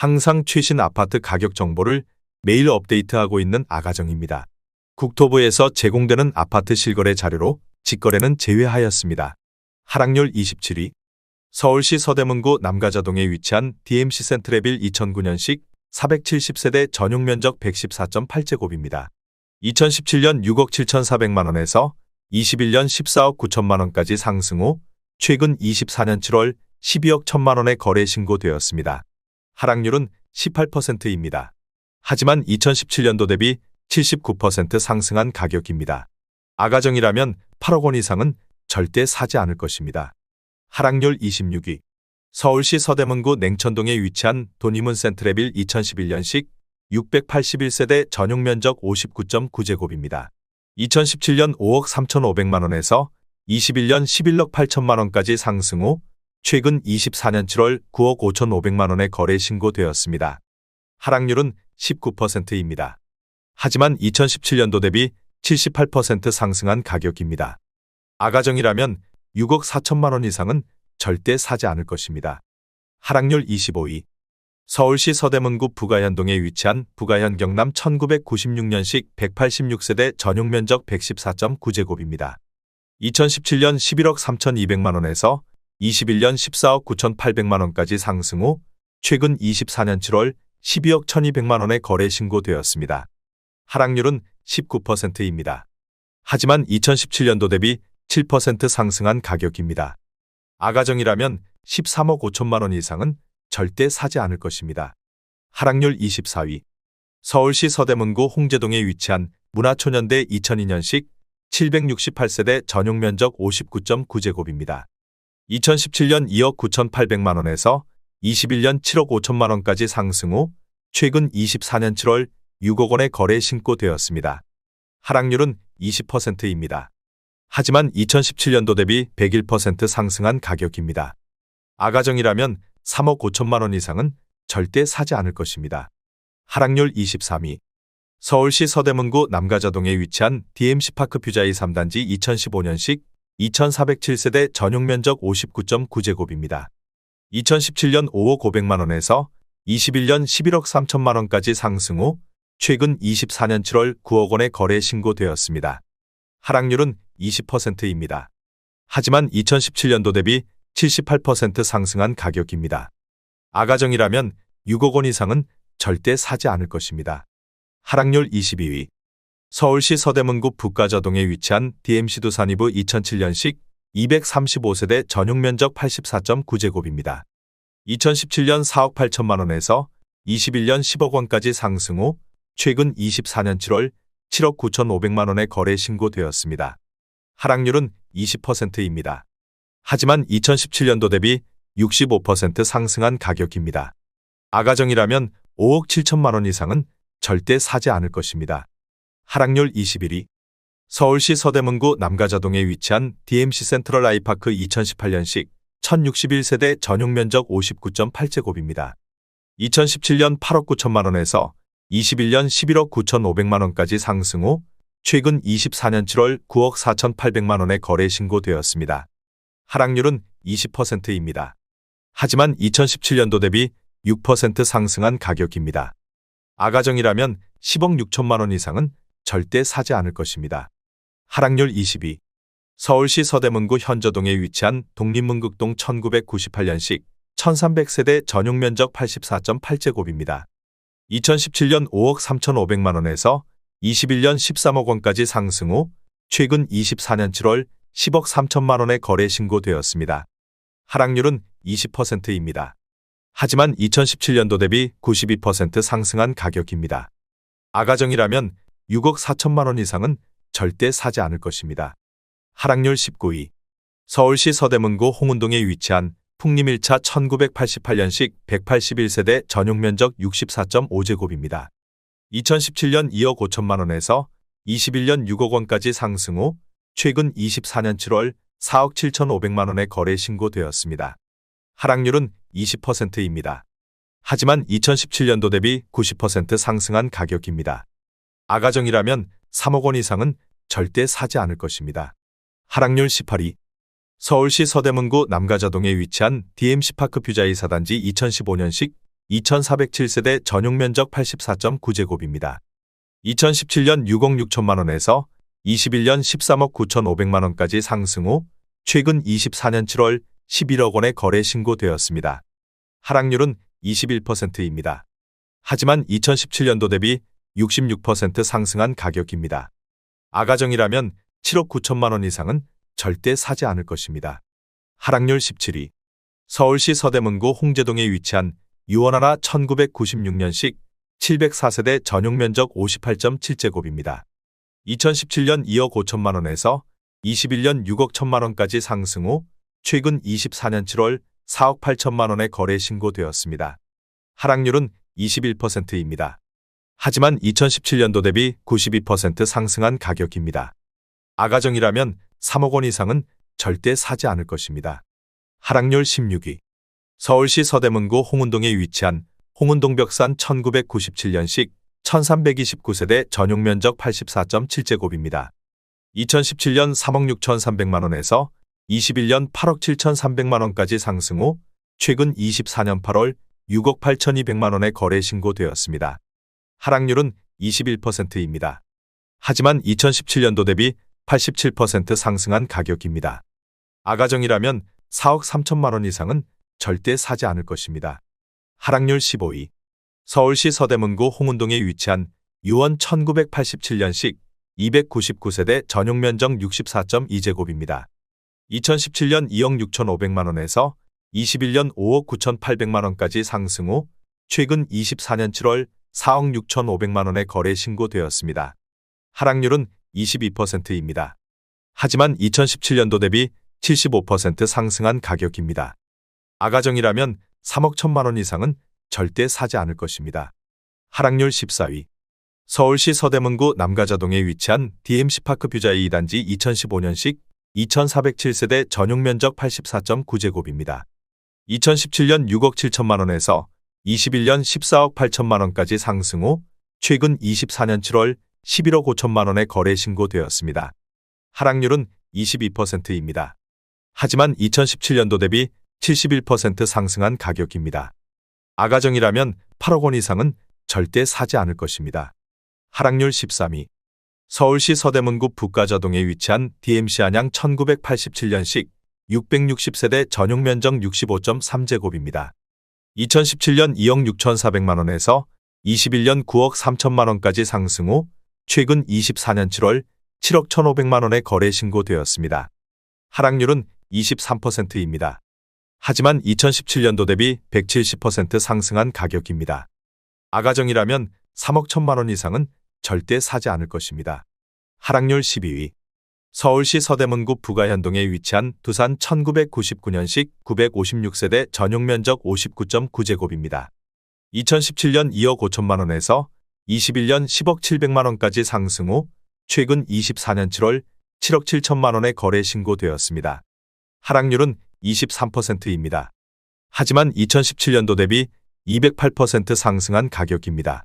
항상 최신 아파트 가격 정보를 매일 업데이트하고 있는 아가정입니다. 국토부에서 제공되는 아파트 실거래 자료로 직거래는 제외하였습니다. 하락률 27위. 서울시 서대문구 남가자동에 위치한 DMC 센트레빌 2009년식 470세대 전용 면적 114.8제곱입니다. 2017년 6억 7,400만 원에서 21년 14억 9천만 원까지 상승 후 최근 24년 7월 12억 1천만 원에 거래 신고되었습니다. 하락률은 18%입니다. 하지만 2017년도 대비 79% 상승한 가격입니다. 아가정이라면 8억 원 이상은 절대 사지 않을 것입니다. 하락률 26위. 서울시 서대문구 냉천동에 위치한 도니문 센트레빌 2011년식 681세대 전용 면적 59.9제곱입니다. 2017년 5억 3,500만 원에서 21년 11억 8천만 원까지 상승 후 최근 24년 7월 9억 5,500만 원에 거래 신고되었습니다. 하락률은 19%입니다. 하지만 2017년도 대비 78% 상승한 가격입니다. 아가정이라면 6억 4천만 원 이상은 절대 사지 않을 것입니다. 하락률 25위. 서울시 서대문구 부가현동에 위치한 부가현 경남 1996년식 186세대 전용 면적 114.9제곱입니다. 2017년 11억 3,200만 원에서 21년 14억 9,800만 원까지 상승 후 최근 24년 7월 12억 1,200만 원에 거래 신고되었습니다. 하락률은 19%입니다. 하지만 2017년도 대비 7% 상승한 가격입니다. 아가정이라면 13억 5천만 원 이상은 절대 사지 않을 것입니다. 하락률 24위. 서울시 서대문구 홍제동에 위치한 문화초년대 2002년식 768세대 전용 면적 59.9제곱입니다. 2017년 2억 9,800만 원에서 21년 7억 5천만 원까지 상승 후 최근 24년 7월 6억 원에 거래 신고되었습니다. 하락률은 20%입니다. 하지만 2017년도 대비 101% 상승한 가격입니다. 아가정이라면 3억 5천만 원 이상은 절대 사지 않을 것입니다. 하락률 23위. 서울시 서대문구 남가자동에 위치한 DMC 파크 퓨자이 3단지 2015년식 2407세대 전용 면적 59.9제곱입니다. 2017년 5억 500만 원에서 21년 11억 3천만 원까지 상승 후 최근 24년 7월 9억 원에 거래 신고되었습니다. 하락률은 20%입니다. 하지만 2017년도 대비 78% 상승한 가격입니다. 아가정이라면 6억 원 이상은 절대 사지 않을 것입니다. 하락률 22위. 서울시 서대문구 북가자동에 위치한 DMC 두산이브 2007년식 235세대 전용 면적 84.9제곱입니다. 2017년 4억 8천만 원에서 21년 10억 원까지 상승 후 최근 24년 7월 7억 9,500만 원에 거래 신고되었습니다. 하락률은 20%입니다. 하지만 2017년도 대비 65% 상승한 가격입니다. 아가정이라면 5억 7천만 원 이상은 절대 사지 않을 것입니다. 하락률 21위. 서울시 서대문구 남가자동에 위치한 DMC 센트럴 아이파크 2018년식 1061세대 전용 면적 59.8제곱입니다. 2017년 8억 9천만 원에서 21년 11억 9,500만 원까지 상승 후 최근 24년 7월 9억 4,800만 원에 거래 신고되었습니다. 하락률은 20%입니다. 하지만 2017년도 대비 6% 상승한 가격입니다. 아가정이라면 10억 6천만 원 이상은 절대 사지 않을 것입니다. 하락률 22. 서울시 서대문구 현저동에 위치한 독립문극동 1998년식 1300세대 전용 면적 84.8제곱입니다. 2017년 5억 3,500만 원에서 21년 13억 원까지 상승 후 최근 24년 7월 10억 3천만 원에 거래 신고되었습니다. 하락률은 20%입니다. 하지만 2017년도 대비 92% 상승한 가격입니다. 아가정이라면 6억 4천만 원 이상은 절대 사지 않을 것입니다. 하락률 19위. 서울시 서대문구 홍은동에 위치한 풍림 1차 1988년식 181세대 전용 면적 64.5제곱입니다. 2017년 2억 5천만 원에서 21년 6억 원까지 상승 후 최근 24년 7월 4억 7,500만 원에 거래 신고되었습니다. 하락률은 20%입니다. 하지만 2017년도 대비 90% 상승한 가격입니다. 아가정이라면 3억 원 이상은 절대 사지 않을 것입니다. 하락률 18위. 서울시 서대문구 남가자동에 위치한 DMC 파크 퓨자이 4단지 2015년식 2407세대 전용 면적 84.9제곱입니다. 2017년 6억 6천만 원에서 21년 13억 9,500만 원까지 상승 후 최근 24년 7월 11억 원에 거래 신고되었습니다. 하락률은 21%입니다. 하지만 2017년도 대비 66% 상승한 가격입니다. 아가정이라면 7억 9천만 원 이상은 절대 사지 않을 것입니다. 하락률 17위. 서울시 서대문구 홍제동에 위치한 유원하나 1996년식 704세대 전용 면적 58.7제곱입니다. 2017년 2억 5천만 원에서 21년 6억 1천만 원까지 상승 후 최근 24년 7월 4억 8천만 원에 거래 신고되었습니다. 하락률은 21%입니다. 하지만 2017년도 대비 92% 상승한 가격입니다. 아가정이라면 3억 원 이상은 절대 사지 않을 것입니다. 하락률 16위. 서울시 서대문구 홍은동에 위치한 홍은동 벽산 1997년식 1329세대 전용 면적 84.7제곱입니다. 2017년 3억 6,300만 원에서 21년 8억 7,300만 원까지 상승 후 최근 24년 8월 6억 8,200만 원에 거래 신고되었습니다. 하락률은 21%입니다. 하지만 2017년도 대비 87% 상승한 가격입니다. 아가정이라면 4억 3천만 원 이상은 절대 사지 않을 것입니다. 하락률 15위. 서울시 서대문구 홍은동에 위치한 유원 1987년식 299세대 전용 면적 64.2제곱입니다. 2017년 2억 6,500만 원에서 21년 5억 9,800만 원까지 상승 후 최근 24년 7월 4억 6,500만 원에 거래 신고되었습니다. 하락률은 22%입니다. 하지만 2017년도 대비 75% 상승한 가격입니다. 아가정이라면 3억 1천만 원 이상은 절대 사지 않을 것입니다. 하락률 14위. 서울시 서대문구 남가자동에 위치한 DMC파크 뷰자이 2단지 2015년식 2407세대 전용 면적 84.9제곱입니다. 2017년 6억 7천만 원에서 21년 14억 8천만 원까지 상승 후 최근 24년 7월 11억 5천만 원에 거래 신고되었습니다. 하락률은 22%입니다. 하지만 2017년도 대비 71% 상승한 가격입니다. 아가정이라면 8억 원 이상은 절대 사지 않을 것입니다. 하락률 13위. 서울시 서대문구 북가자동에 위치한 DMC 안양 1987년식 660세대 전용 면적 65.3제곱입니다. 2017년 2억 6,400만 원에서 21년 9억 3천만 원까지 상승 후 최근 24년 7월 7억 1,500만 원에 거래 신고되었습니다. 하락률은 23%입니다. 하지만 2017년도 대비 170% 상승한 가격입니다. 아가정이라면 3억 1천만 원 이상은 절대 사지 않을 것입니다. 하락률 12위. 서울시 서대문구 부가현동에 위치한 두산 1999년식 956세대 전용 면적 59.9제곱입니다. 2017년 2억 5천만 원에서 21년 10억 700만 원까지 상승 후 최근 24년 7월 7억 7천만 원에 거래 신고되었습니다. 하락률은 23%입니다. 하지만 2017년도 대비 208% 상승한 가격입니다.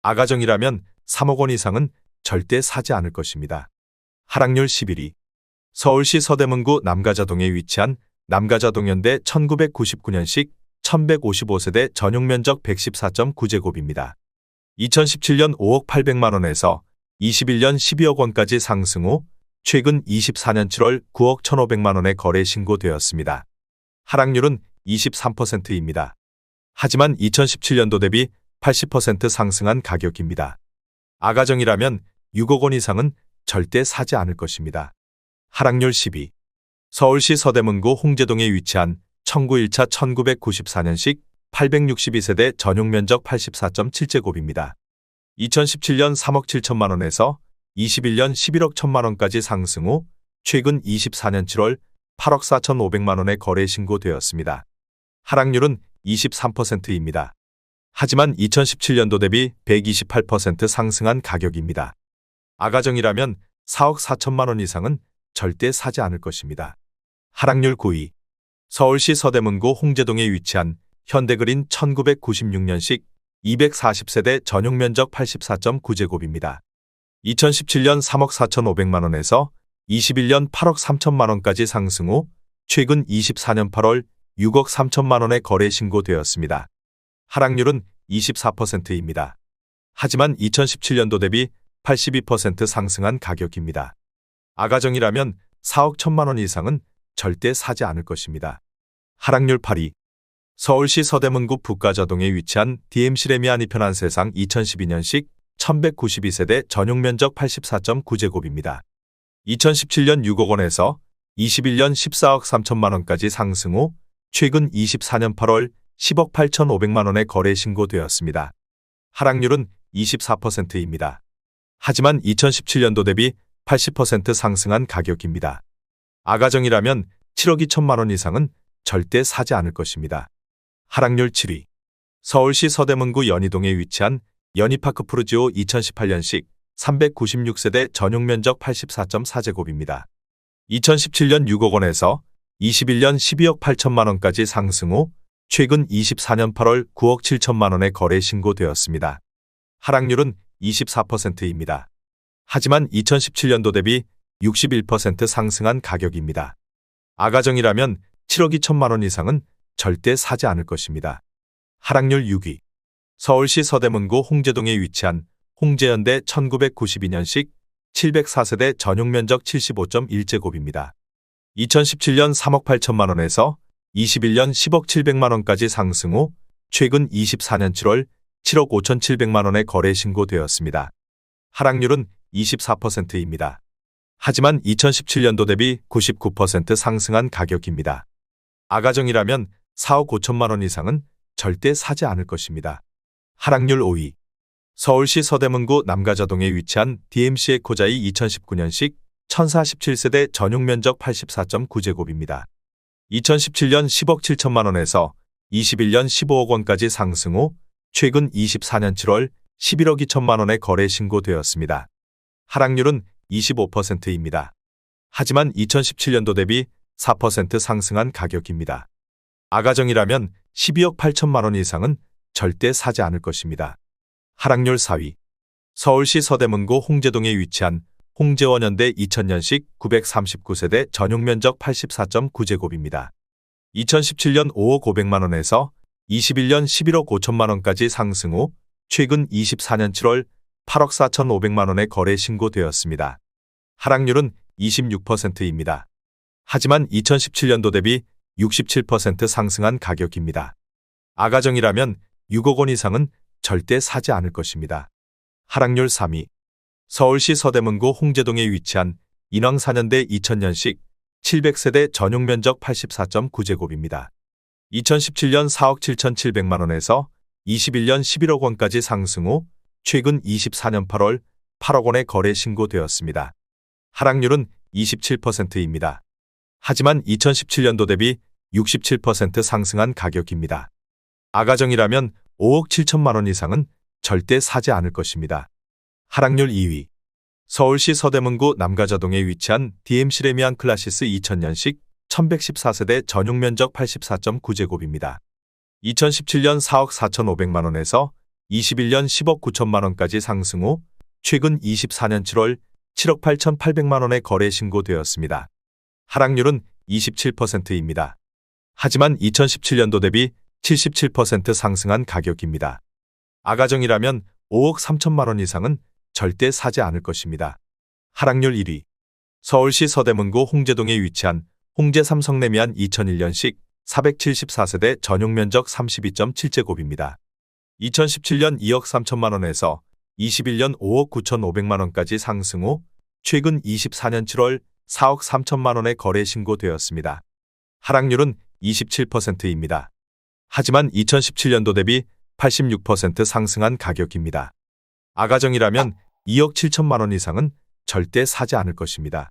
아가정이라면 3억 원 이상은 절대 사지 않을 것입니다. 하락률 11위. 서울시 서대문구 남가자동에 위치한 남가자동현대 1999년식 1155세대 전용 면적 114.9제곱입니다. 2017년 5억 800만 원에서 21년 12억 원까지 상승 후 최근 24년 7월 9억 1,500만 원에 거래 신고되었습니다. 하락률은 23%입니다. 하지만 2017년도 대비 80% 상승한 가격입니다. 아가정이라면 6억 원 이상은 절대 사지 않을 것입니다. 하락률 10위. 서울시 서대문구 홍제동에 위치한 청구 1차 1994년식 862세대 전용 면적 84.7제곱입니다. 2017년 3억 7천만 원에서 21년 11억 1천만 원까지 상승 후 최근 24년 7월 8억 4,500만 원에 거래 신고되었습니다. 하락률은 23%입니다. 하지만 2017년도 대비 128% 상승한 가격입니다. 아가정이라면 4억 4천만 원 이상은 절대 사지 않을 것입니다. 하락률 9위. 서울시 서대문구 홍제동에 위치한 현대그린 1996년식 240세대 전용 면적 84.9제곱입니다. 2017년 3억 4,500만 원에서 21년 8억 3천만 원까지 상승 후 최근 24년 8월 6억 3천만 원에 거래 신고되었습니다. 하락률은 24%입니다. 하지만 2017년도 대비 82% 상승한 가격입니다. 아가정이라면 4억 1천만 원 이상은 절대 사지 않을 것입니다. 하락률 8위. 서울시 서대문구 북가자동에 위치한 DMC 레미안 2편 한세상 2012년식 1192세대 전용 면적 84.9제곱입니다. 2017년 6억 원에서 21년 14억 3천만 원까지 상승 후 최근 24년 8월 10억 8,500만 원에 거래 신고되었습니다. 하락률은 24%입니다. 하지만 2017년도 대비 80% 상승한 가격입니다. 아가정이라면 7억 2천만 원 이상은 절대 사지 않을 것입니다. 하락률 7위. 서울시 서대문구 연희동에 위치한 연희파크 푸르지오 2018년식 396세대 전용 면적 84.4제곱입니다. 2017년 6억 원에서 21년 12억 8천만 원까지 상승 후 최근 24년 8월 9억 7천만 원에 거래 신고되었습니다. 하락률은 24%입니다. 하지만 2017년도 대비 61% 상승한 가격입니다. 아가정이라면 7억 2천만 원 이상은 절대 사지 않을 것입니다. 하락률 6위. 서울시 서대문구 홍제동에 위치한 홍제현대 1992년식 704세대 전용 면적 75.1제곱입니다. 2017년 3억 8천만 원에서 21년 10억 7백만 원까지 상승 후 최근 24년 7월 7억 5,700만 원에 거래 신고되었습니다. 하락률은 24%입니다. 하지만 2017년도 대비 99% 상승한 가격입니다. 아가정이라면 4억 5천만 원 이상은 절대 사지 않을 것입니다. 하락률 5위. 서울시 서대문구 남가자동에 위치한 DMC 에코자이 2019년식 1047세대 전용 면적 84.9제곱입니다. 2017년 10억 7천만 원에서 21년 15억 원까지 상승 후 최근 24년 7월 11억 2천만 원에 거래 신고되었습니다. 하락률은 25%입니다. 하지만 2017년도 대비 4% 상승한 가격입니다. 아가정이라면 12억 8천만 원 이상은 절대 사지 않을 것입니다. 하락률 4위. 서울시 서대문구 홍제동에 위치한 홍제원현대 2000년식 939세대 전용 면적 84.9제곱입니다. 2017년 5억 5백만 원에서 21년 11억 5천만 원까지 상승 후 최근 24년 7월 8억 4,500만 원에 거래 신고되었습니다. 하락률은 26%입니다. 하지만 2017년도 대비 67% 상승한 가격입니다. 아가정이라면 6억 원 이상은 절대 사지 않을 것입니다. 하락률 3위. 서울시 서대문구 홍제동에 위치한 인왕 4년대 2000년식 700세대 전용 면적 84.9제곱입니다. 2017년 4억 7,700만 원에서 21년 11억 원까지 상승 후 최근 24년 8월 8억 원에 거래 신고되었습니다. 하락률은 27%입니다. 하지만 2017년도 대비 67% 상승한 가격입니다. 아가정이라면 5억 7천만 원 이상은 절대 사지 않을 것입니다. 하락률 2위. 서울시 서대문구 남가자동에 위치한 DMC 레미안 클라시스 2000년식 1114세대 전용 면적 84.9제곱입니다. 2017년 4억 4,500만 원에서 21년 10억 9천만 원까지 상승 후 최근 24년 7월 7억 8,800만 원에 거래 신고되었습니다. 하락률은 27%입니다. 하지만 2017년도 대비 77% 상승한 가격입니다. 아가정이라면 5억 3천만 원 이상은 절대 사지 않을 것입니다. 하락률 1위. 서울시 서대문구 홍제동에 위치한 홍제 삼성레미안 2001년식 474세대 전용 면적 32.7제곱입니다. 2017년 2억 3천만 원에서 21년 5억 9,500만 원까지 상승 후 최근 24년 7월 4억 3천만 원에 거래 신고되었습니다. 하락률은 27%입니다. 하지만 2017년도 대비 86% 상승한 가격입니다. 아가정이라면 2억 7천만 원 이상은 절대 사지 않을 것입니다.